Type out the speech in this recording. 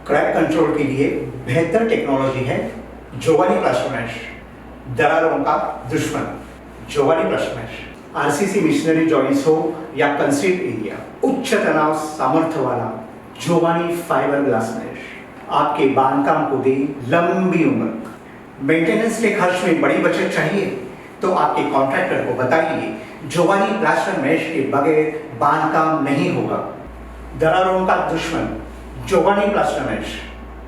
Crack control के लिए बेहतर टेक्नोलॉजी है जोवानी प्लास्टर मैश, दरारों का दुश्मन जोवानी plaster mesh. RCC masonry joints हो या कंसीड एरिया, उच्च तनाव सामर्थ्य वाला जोवानी फाइबर ग्लास मैश आपके बांधकाम को दे लंबी उम्र। मेंटेनेंस के खर्च में बड़ी बचत चाहिए तो आपके कॉन्ट्रैक्टर को बताइए जोवानी प्लास्टर मैश के बगैर बांधकाम नहीं होगा। दरारों का दुश्मन जोवानी प्लास्टर मैश।